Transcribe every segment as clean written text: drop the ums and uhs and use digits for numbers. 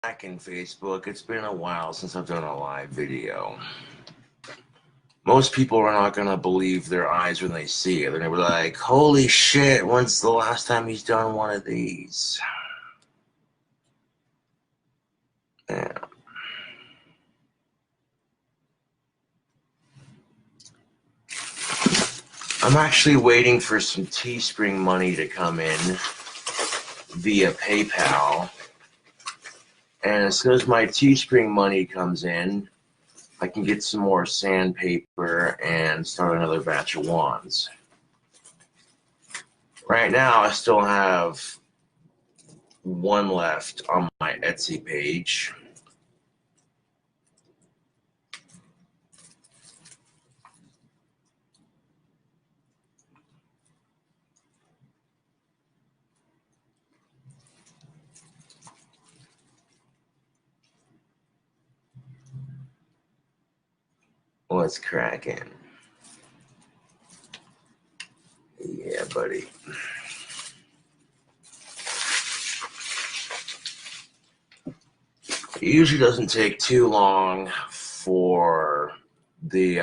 back in Facebook. It's been a while since I've done a live video. Most people are not going to believe their eyes when they see it. They're going to be like, holy shit, when's the last time he's done one of these? Yeah. I'm actually waiting for some Teespring money to come in via PayPal. And as soon as my Teespring money comes in, I can get some more sandpaper and start another batch of wands. Right now, I still have one left on my Etsy page. What's cracking? Yeah, buddy. It usually doesn't take too long for the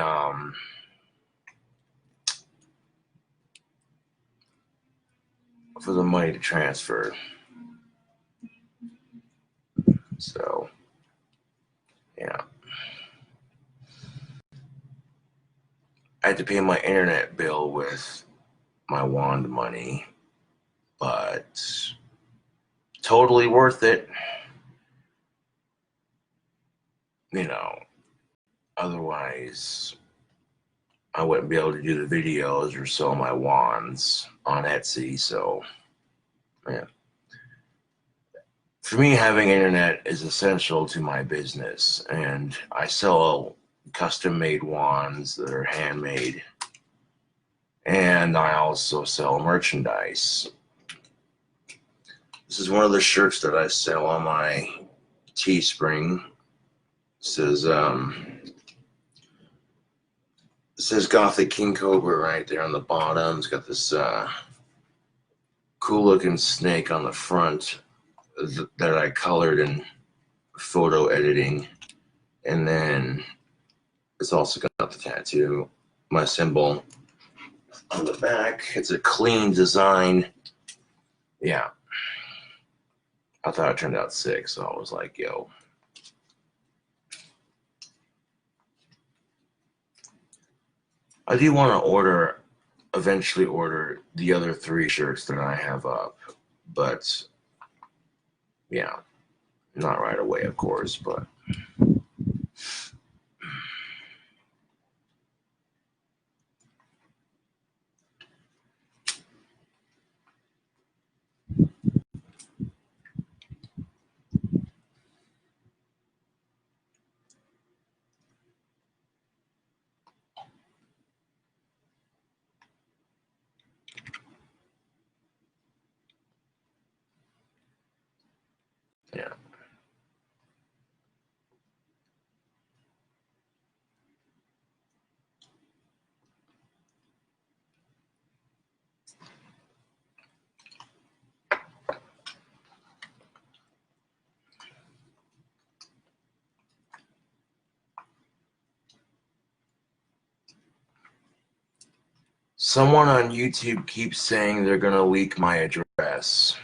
money to transfer. So, yeah. I had to pay my internet bill with my wand money, but totally worth it. You know, otherwise I wouldn't be able to do the videos or sell my wands on Etsy. So, yeah. For me, having internet is essential to my business, and I sell custom-made wands that are handmade, and I also sell merchandise. This is one of the shirts that I sell on my Teespring. It says Gothic King Cobra right there on the bottom. It's got this cool looking snake on the front that I colored in photo editing. And then it's also got the tattoo, my symbol on the back. It's a clean design. Yeah. I thought it turned out sick, so I was like, yo. I do want to eventually order the other 3 shirts that I have up, but yeah, not right away, of course, but yeah. Someone on YouTube keeps saying they're going to leak my address.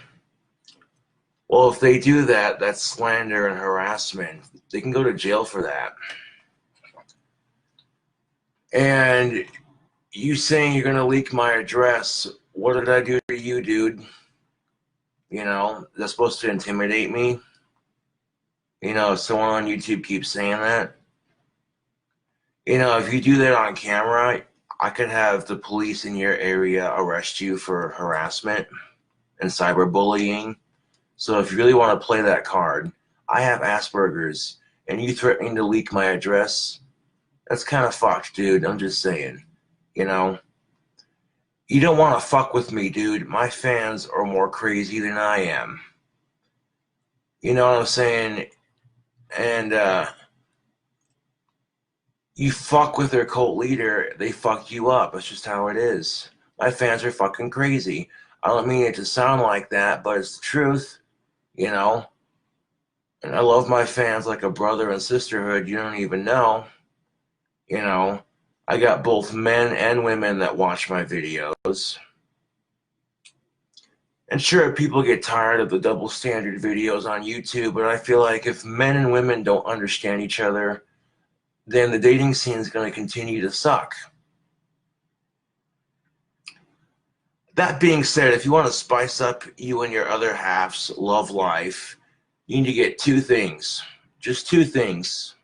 Well, if they do that, that's slander and harassment. They can go to jail for that. And you saying you're going to leak my address, what did I do to you, dude? You know, that's supposed to intimidate me? You know, if someone on YouTube keeps saying that. You know, if you do that on camera, I could have the police in your area arrest you for harassment and cyberbullying. So if you really want to play that card, I have Asperger's, and you threatening to leak my address, that's kind of fucked, dude. I'm just saying, you know. You don't want to fuck with me, dude. My fans are more crazy than I am. You know what I'm saying? And you fuck with their cult leader, they fuck you up. That's just how it is. My fans are fucking crazy. I don't mean it to sound like that, but it's the truth, you know. And I love my fans like a brother and sisterhood you don't even know. You know, I got both men and women that watch my videos. And sure, people get tired of the double standard videos on YouTube, but I feel like if men and women don't understand each other, then the dating scene is going to continue to suck. That being said, if you want to spice up you and your other half's love life, you need to get two things. Just two things.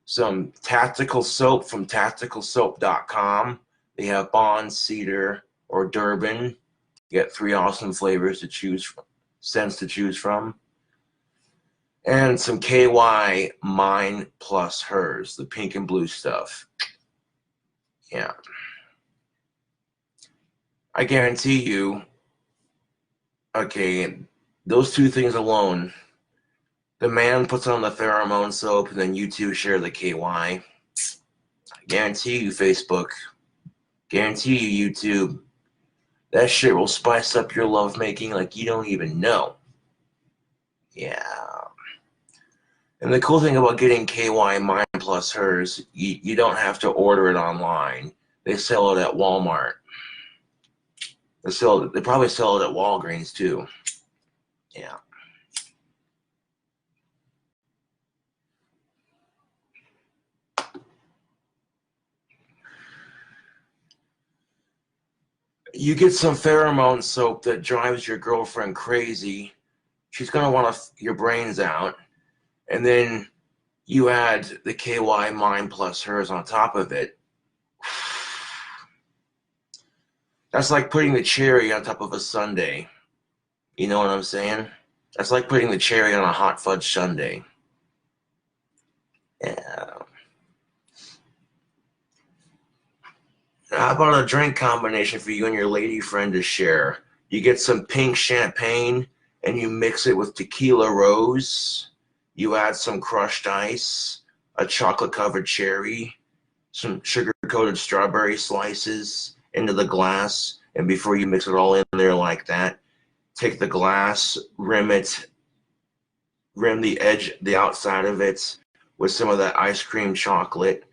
Some tactical soap from tacticalsoap.com. They have Bond, Cedar, or Durban. You get 3 awesome flavors to choose from, scents to choose from. And some KY Mine Plus Hers, the pink and blue stuff. Yeah. I guarantee you, okay, those two things alone, the man puts on the pheromone soap, and then you two share the KY. I guarantee you, Facebook, guarantee you, YouTube, that shit will spice up your lovemaking like you don't even know. Yeah. And the cool thing about getting KY Mine Plus Hers, you don't have to order it online. They sell it at Walmart. They probably sell it at Walgreens too. Yeah. You get some pheromone soap that drives your girlfriend crazy. She's going to want your brains out. And then you add the KY Mine Plus Hers on top of it. That's like putting the cherry on top of a sundae. You know what I'm saying? That's like putting the cherry on a hot fudge sundae. Yeah. How about a drink combination for you and your lady friend to share? You get some pink champagne and you mix it with tequila rose. You add some crushed ice, a chocolate-covered cherry, some sugar-coated strawberry slices into the glass. And before you mix it all in there like that, take the glass, rim the edge, the outside of it with some of that ice cream chocolate,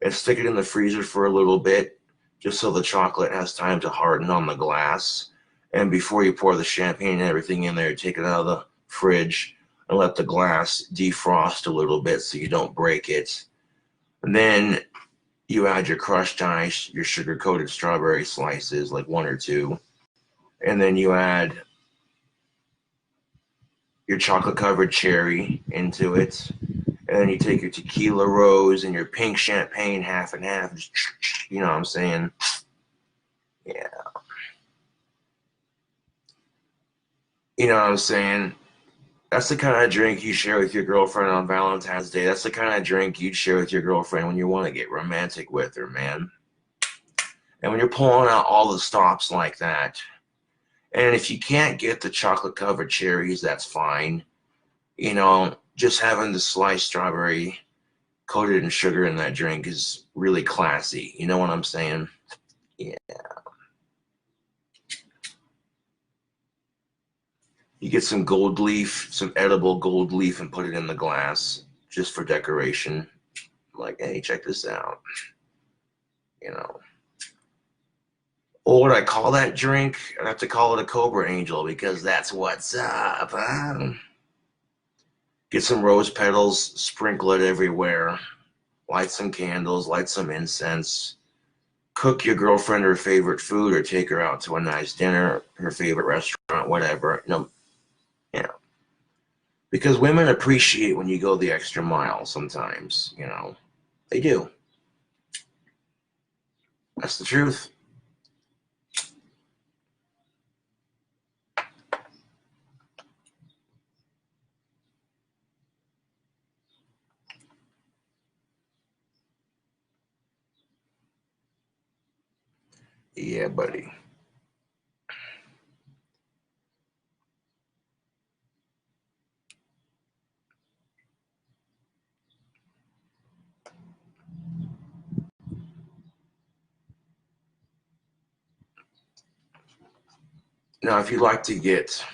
and stick it in the freezer for a little bit, just so the chocolate has time to harden on the glass. And before you pour the champagne and everything in there, take it out of the fridge and let the glass defrost a little bit so you don't break it. And then you add your crushed ice, your sugar-coated strawberry slices, like 1 or 2. And then you add your chocolate-covered cherry into it. And then you take your tequila rose and your pink champagne half and half. Just, you know what I'm saying? Yeah. You know what I'm saying? That's the kind of drink you share with your girlfriend on Valentine's Day. That's the kind of drink you'd share with your girlfriend when you want to get romantic with her, man. And when you're pulling out all the stops like that, and if you can't get the chocolate-covered cherries, that's fine. You know, just having the sliced strawberry coated in sugar in that drink is really classy. You know what I'm saying? Yeah. You get some gold leaf, some edible gold leaf, and put it in the glass just for decoration. Like, hey, check this out. You know. What would I call that drink? I'd have to call it a Cobra Angel because that's what's up. Huh? Get some rose petals, sprinkle it everywhere. Light some candles, light some incense. Cook your girlfriend her favorite food or take her out to a nice dinner, her favorite restaurant, whatever. You know, because women appreciate when you go the extra mile sometimes, you know. They do. That's the truth. Yeah, buddy. Now, if you'd like to get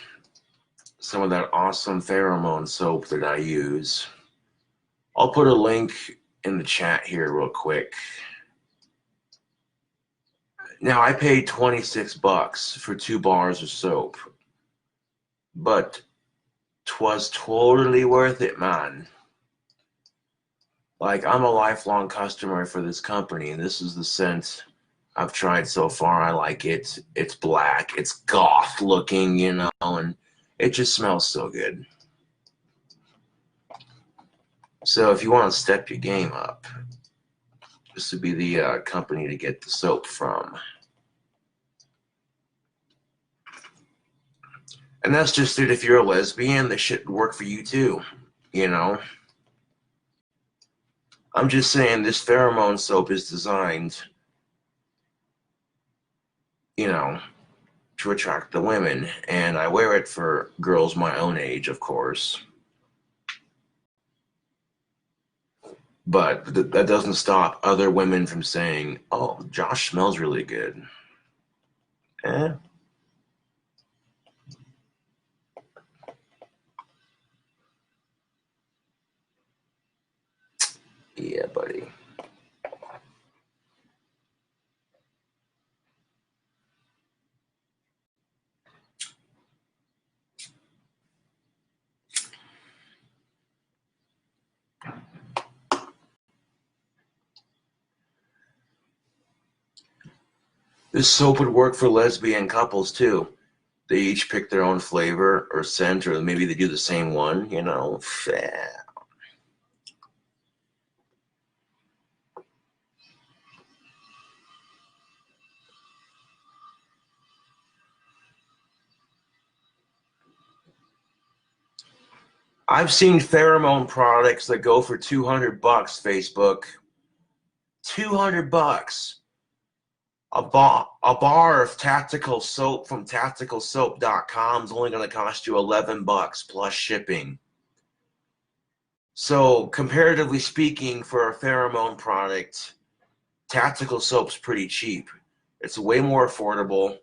some of that awesome pheromone soap that I use. I'll put a link in the chat here real quick. Now, I paid 26 bucks for 2 bars of soap, but 'twas totally worth it, man. Like, I'm a lifelong customer for this company, and this is the scent I've tried so far. I like it. It's black. It's goth looking, you know, and it just smells so good. So if you want to step your game up, this would be the company to get the soap from. And that's just it. If you're a lesbian, this should work for you too, you know. I'm just saying this pheromone soap is designed, you know, to attract the women. And I wear it for girls my own age, of course. But that doesn't stop other women from saying, oh, Josh smells really good. Eh? Yeah, buddy. This soap would work for lesbian couples too. They each pick their own flavor or scent, or maybe they do the same one, you know. I've seen pheromone products that go for 200 bucks, Facebook. 200 bucks. A bar of tactical soap from tacticalsoap.com is only going to cost you 11 bucks plus shipping. So comparatively speaking, for a pheromone product, tactical soap's pretty cheap. It's way more affordable,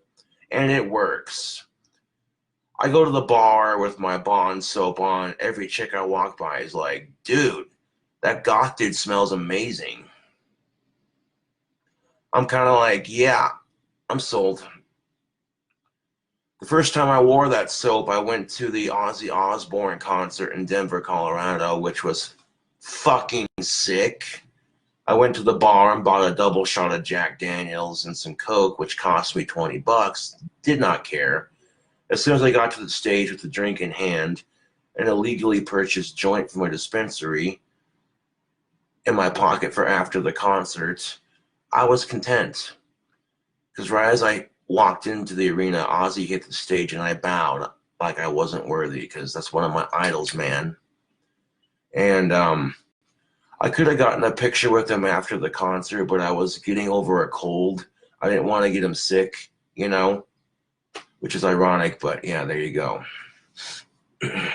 and it works. I go to the bar with my Bond soap on. Every chick I walk by is like, dude, that goth dude smells amazing. I'm kind of like, yeah, I'm sold. The first time I wore that soap, I went to the Ozzy Osbourne concert in Denver, Colorado, which was fucking sick. I went to the bar and bought a double shot of Jack Daniels and some Coke, which cost me 20 bucks. Did not care. As soon as I got to the stage with the drink in hand, an illegally purchased joint from a dispensary in my pocket for after the concert, I was content. Because right as I walked into the arena, Ozzy hit the stage and I bowed like I wasn't worthy, because that's one of my idols, man. And I could have gotten a picture with him after the concert, but I was getting over a cold. I didn't want to get him sick, you know, which is ironic, but yeah, there you go. Yeah.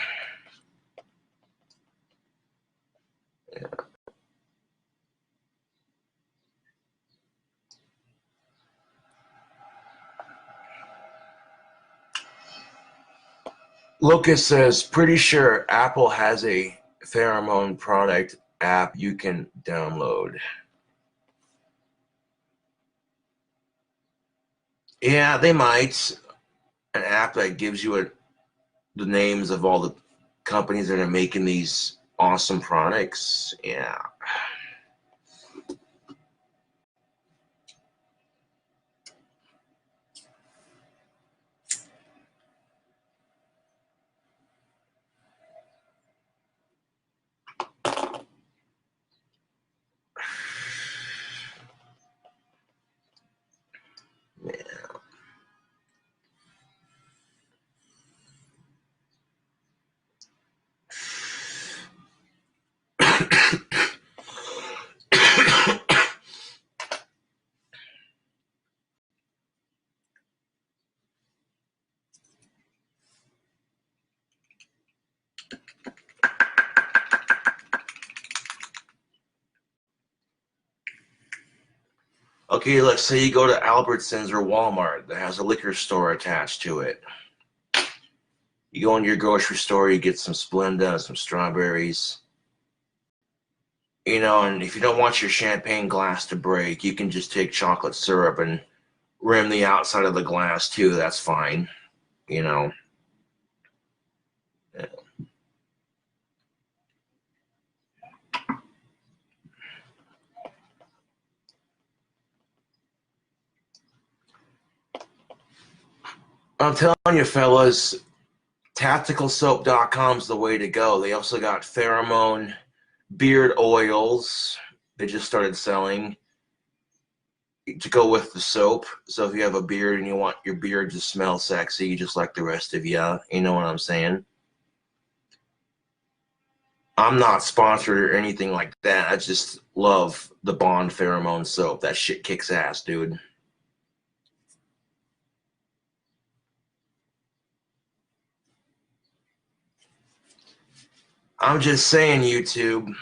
Lucas says, pretty sure Apple has a pheromone product app you can download. Yeah, they might. An app that gives you the names of all the companies that are making these awesome products. Yeah. Okay, let's say you go to Albertsons or Walmart that has a liquor store attached to it. You go into your grocery store, you get some Splenda and some strawberries. You know, and if you don't want your champagne glass to break, you can just take chocolate syrup and rim the outside of the glass too. That's fine, you know. I'm telling you, fellas, tacticalsoap.com is the way to go. They also got pheromone beard oils they just started selling to go with the soap. So if you have a beard and you want your beard to smell sexy just like the rest of you, you know what I'm saying? I'm not sponsored or anything like that. I just love the Bond pheromone soap. That shit kicks ass, dude. I'm just saying, YouTube.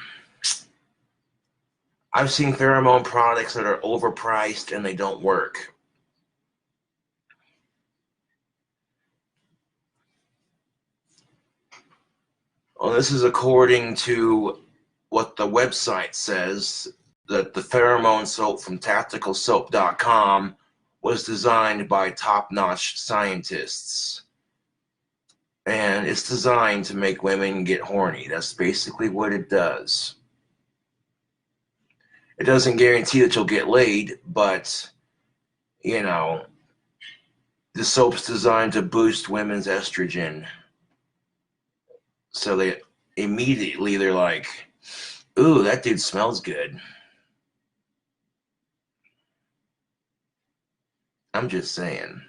I've seen pheromone products that are overpriced and they don't work. Well, this is according to what the website says, that the pheromone soap from tacticalsoap.com was designed by top-notch scientists. And it's designed to make women get horny. That's basically what it does. It doesn't guarantee that you'll get laid, but, you know, the soap's designed to boost women's estrogen. So they immediately, they're like, ooh, that dude smells good. I'm just saying.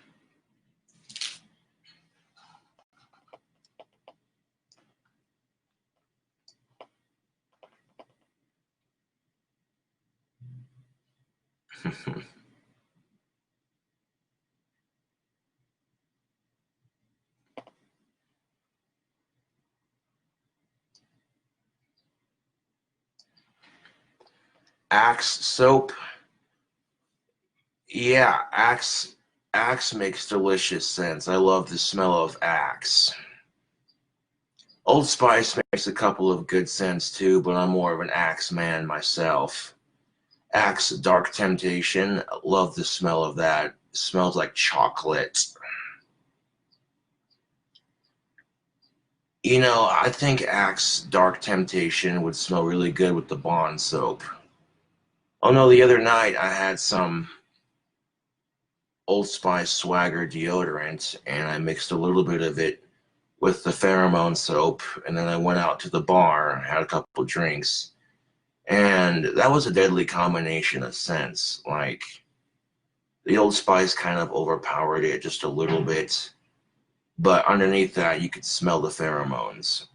Axe soap. Yeah, Axe makes delicious sense. I love the smell of Axe. Old Spice makes a couple of good scents too, but I'm more of an Axe man myself. Axe Dark Temptation, love the smell of that. It smells like chocolate. You know, I think Axe Dark Temptation would smell really good with the Bond soap. Oh no, the other night I had some Old Spice Swagger deodorant and I mixed a little bit of it with the pheromone soap, and then I went out to the bar, had a couple drinks, and that was a deadly combination of scents. Like, the Old Spice kind of overpowered it just a little bit, but underneath that you could smell the pheromones.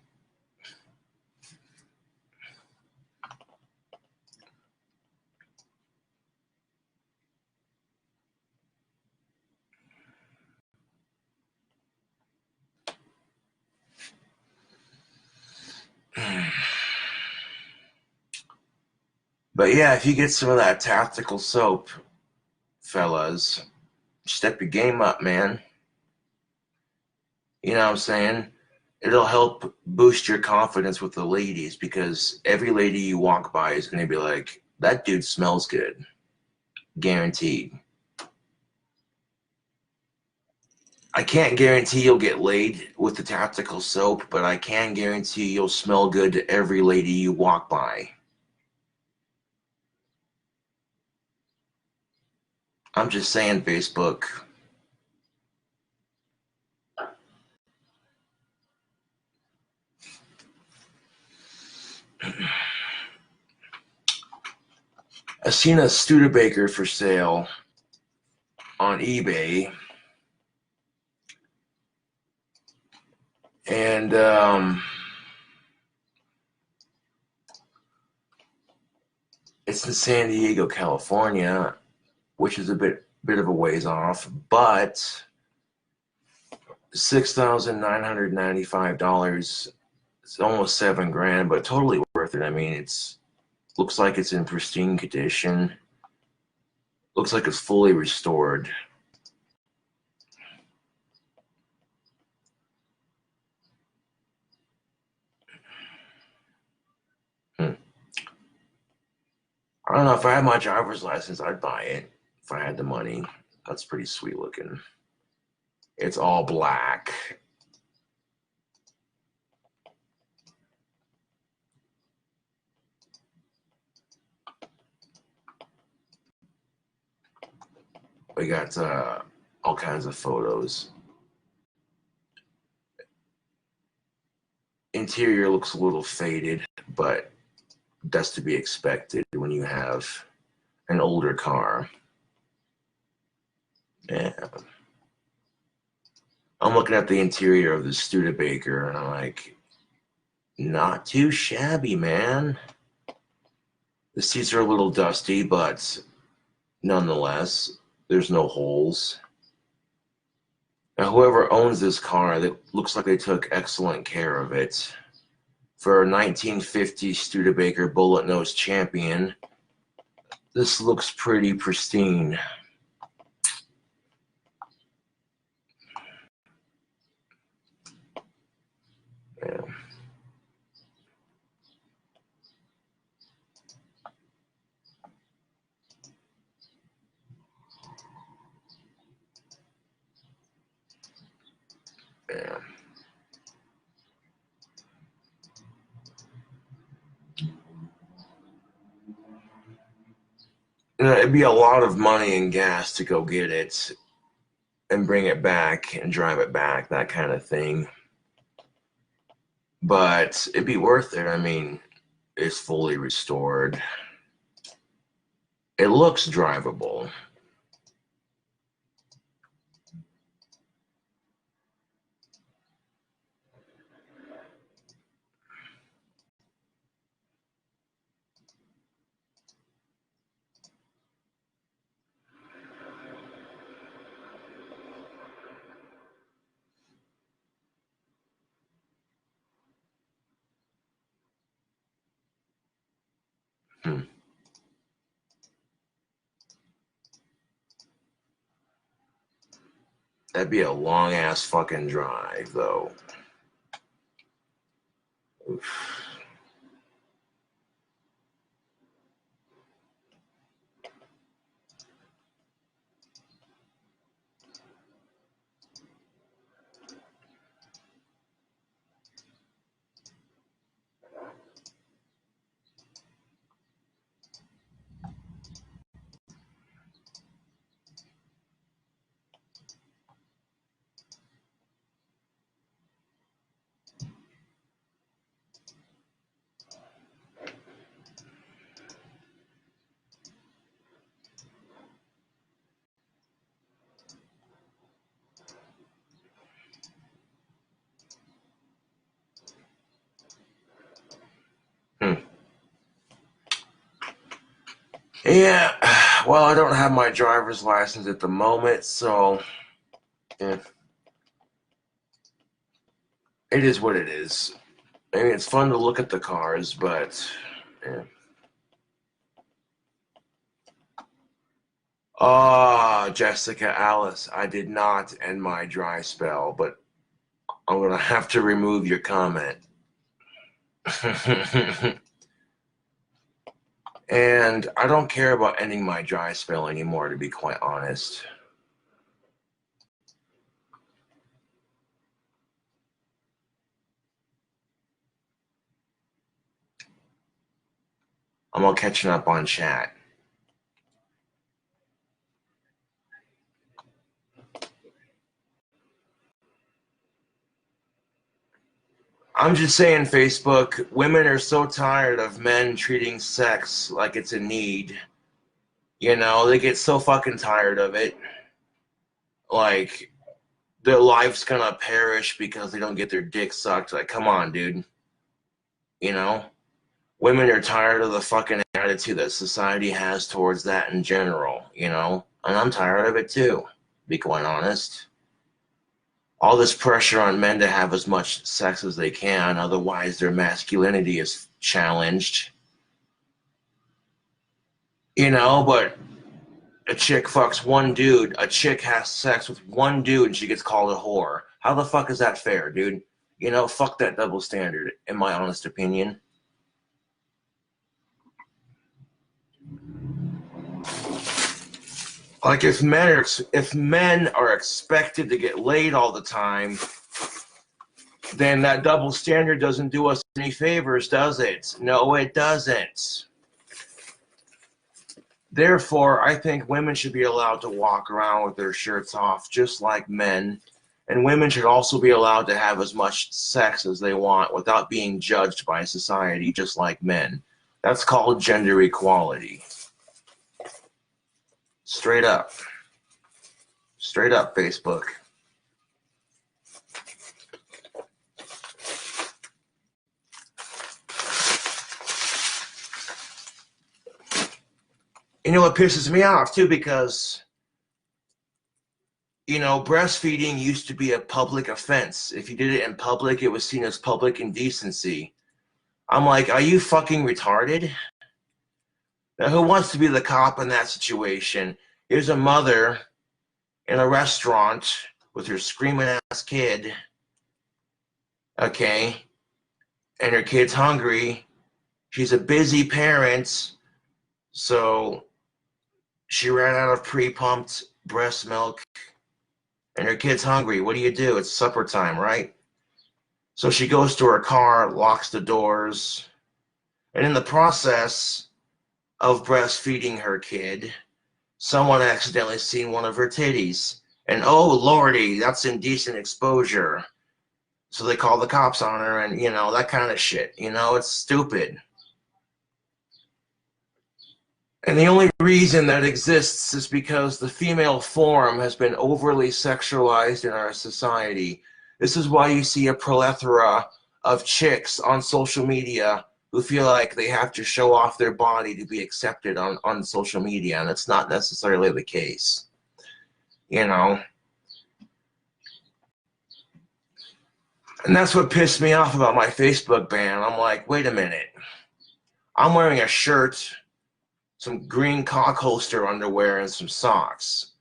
But yeah, if you get some of that tactical soap, fellas, step your game up, man. You know what I'm saying? It'll help boost your confidence with the ladies, because every lady you walk by is going to be like, that dude smells good. Guaranteed. I can't guarantee you'll get laid with the tactical soap, but I can guarantee you'll smell good to every lady you walk by. I'm just saying, Facebook. I seen a Studebaker for sale on eBay, and it's in San Diego, California, which is a bit of a ways off, but $6,995. It's almost $7,000, but totally worth it. I mean, it's looks like it's in pristine condition. Looks like it's fully restored. I don't know, if I had my driver's license, I'd buy it. If I had the money. That's pretty sweet looking. It's all black. We got all kinds of photos. Interior looks a little faded, but that's to be expected when you have an older car. Yeah. I'm looking at the interior of the Studebaker, and I'm like, not too shabby, man. The seats are a little dusty, but nonetheless, there's no holes. Now, whoever owns this car, that looks like they took excellent care of it. For a 1950 Studebaker Bullet Nose Champion, this looks pretty pristine. Yeah. Yeah. You know, it'd be a lot of money and gas to go get it and bring it back and drive it back, that kind of thing. But it'd be worth it. I mean, it's fully restored. It looks drivable. Hmm. That'd be a long ass fucking drive, though. Oof. Hmm. Yeah, well, I don't have my driver's license at the moment, so yeah, it is what it is. I mean, it's fun to look at the cars, but yeah. Jessica Alice, I did not end my dry spell, but I'm gonna have to remove your comment. And I don't care about ending my dry spell anymore, to be quite honest. I'm all catching up on chat. I'm just saying, Facebook, women are so tired of men treating sex like it's a need. You know, they get so fucking tired of it. Like, their life's gonna perish because they don't get their dick sucked. Like, come on, dude. You know? Women are tired of the fucking attitude that society has towards that in general, you know? And I'm tired of it too, to be quite honest. All this pressure on men to have as much sex as they can, otherwise their masculinity is challenged. You know, but a chick fucks one dude, a chick has sex with one dude and she gets called a whore. How the fuck is that fair, dude? You know, fuck that double standard, in my honest opinion. Like if men are expected to get laid all the time, then that double standard doesn't do us any favors, does it? No, it doesn't. Therefore, I think women should be allowed to walk around with their shirts off just like men. And women should also be allowed to have as much sex as they want without being judged by society just like men. That's called gender equality. Straight up. Straight up, Facebook. You know what pisses me off too, because you know, breastfeeding used to be a public offense. If you did it in public, it was seen as public indecency. I'm like, are you fucking retarded? Now, who wants to be the cop in that situation? Here's a mother in a restaurant with her screaming ass kid, okay, and her kid's hungry. She's a busy parent, so she ran out of pre-pumped breast milk, and her kid's hungry. What do? It's supper time, right? So she goes to her car, locks the doors, and in the process of breastfeeding her kid, someone accidentally seen one of her titties. And oh lordy, that's indecent exposure. So they call the cops on her, and you know, that kind of shit. You know, it's stupid. And the only reason that exists is because the female form has been overly sexualized in our society. This is why you see a plethora of chicks on social media who feel like they have to show off their body to be accepted on social media, and it's not necessarily the case. You know? And that's what pissed me off about my Facebook ban. I'm like, wait a minute. I'm wearing a shirt, some green cock holster underwear, and some socks.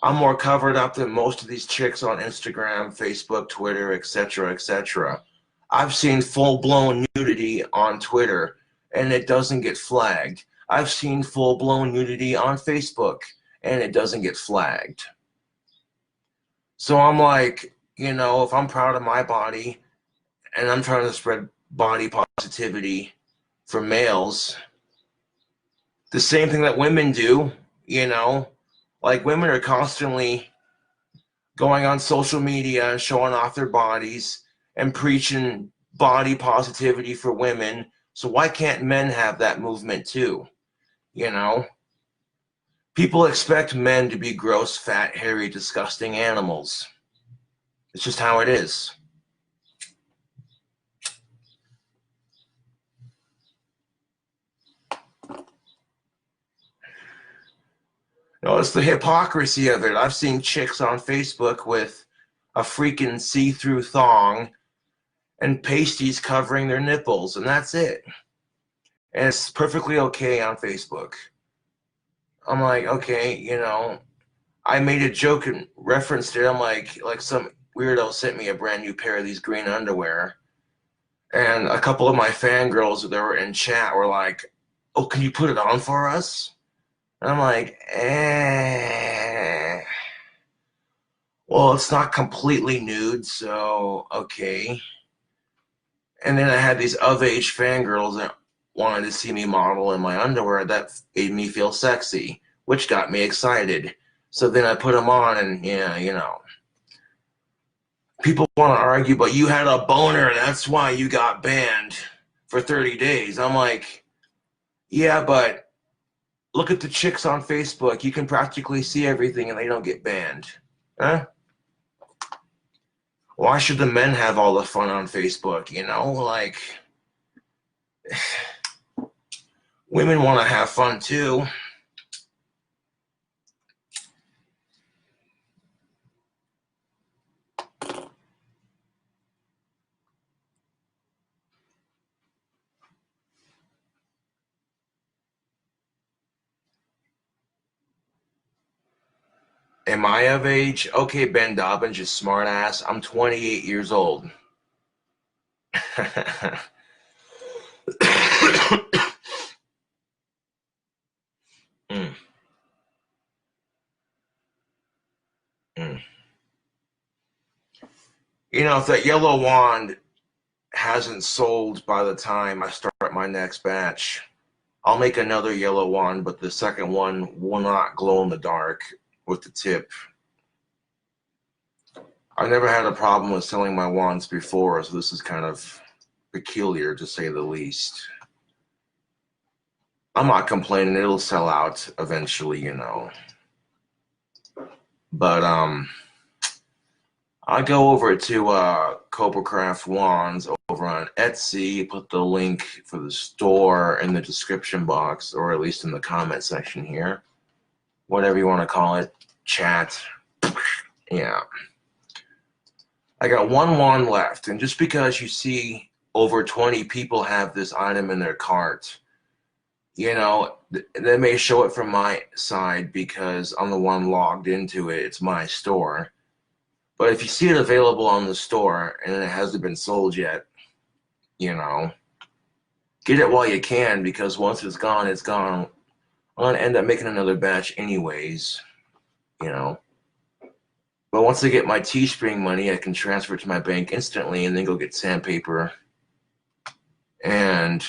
I'm more covered up than most of these chicks on Instagram, Facebook, Twitter, etc., etc. I've seen full-blown nudity on Twitter, and it doesn't get flagged. I've seen full-blown nudity on Facebook, and it doesn't get flagged. So I'm like, you know, if I'm proud of my body, and I'm trying to spread body positivity for males, the same thing that women do, you know, like women are constantly going on social media and showing off their bodies and preaching body positivity for women. So why can't men have that movement too? You know, people expect men to be gross, fat, hairy, disgusting animals. It's just how it is. No, it's the hypocrisy of it. I've seen chicks on Facebook with a freaking see-through thong and pasties covering their nipples, and that's it. And it's perfectly okay on Facebook. I'm like, okay, you know, I made a joke and referenced it. I'm like some weirdo sent me a brand new pair of these green underwear, and a couple of my fangirls that were in chat were like, oh, can you put it on for us? And I'm like, well, it's not completely nude, so okay. And then I had these of-age fangirls that wanted to see me model in my underwear. That made me feel sexy, which got me excited. So then I put them on, and yeah, you know. People want to argue, but you had a boner, that's why you got banned for 30 days. I'm like, yeah, but look at the chicks on Facebook. You can practically see everything, and they don't get banned. Huh? Why should the men have all the fun on Facebook, you know? Like, women want to have fun too. Am I of age? Okay, Ben Dobbins, you smart ass. I'm 28 years old. mm. You know, if that yellow wand hasn't sold by the time I start my next batch, I'll make another yellow wand, but the second one will not glow in the dark with the tip. I've never had a problem with selling my wands before, so this is kind of peculiar to say the least. I'm not complaining, it'll sell out eventually, you know. But I go over to CobraCraft Wands over on Etsy, put the link for the store in the description box, or at least in the comment section here. Whatever you want to call it, chat. Yeah. I got one wand left, and just because you see over 20 people have this item in their cart, you know, they may show it from my side because I'm the one logged into it. It's my store. But if you see it available on the store and it hasn't been sold yet, you know, get it while you can, because once it's gone, it's gone. I'm going to end up making another batch anyways, you know. But once I get my Teespring money, I can transfer it to my bank instantly and then go get sandpaper and,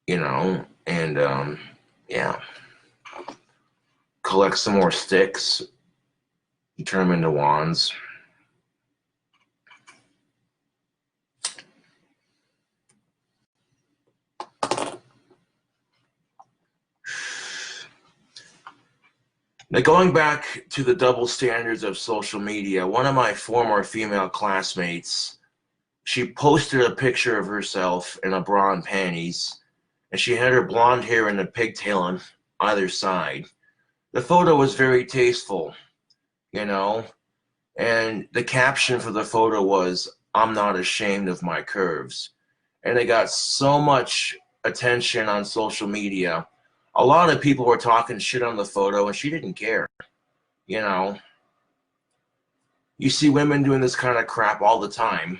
you know, and, yeah, collect some more sticks and turn them into wands. Now, going back to the double standards of social media, one of my former female classmates, she posted a picture of herself in a bra and panties, and she had her blonde hair and a pigtail on either side. The photo was very tasteful, you know, and the caption for the photo was, "I'm not ashamed of my curves." And it got so much attention on social media. A lot of people were talking shit on the photo, and she didn't care. You know, you see women doing this kind of crap all the time.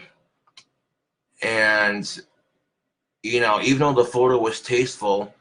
And, you know, even though the photo was tasteful,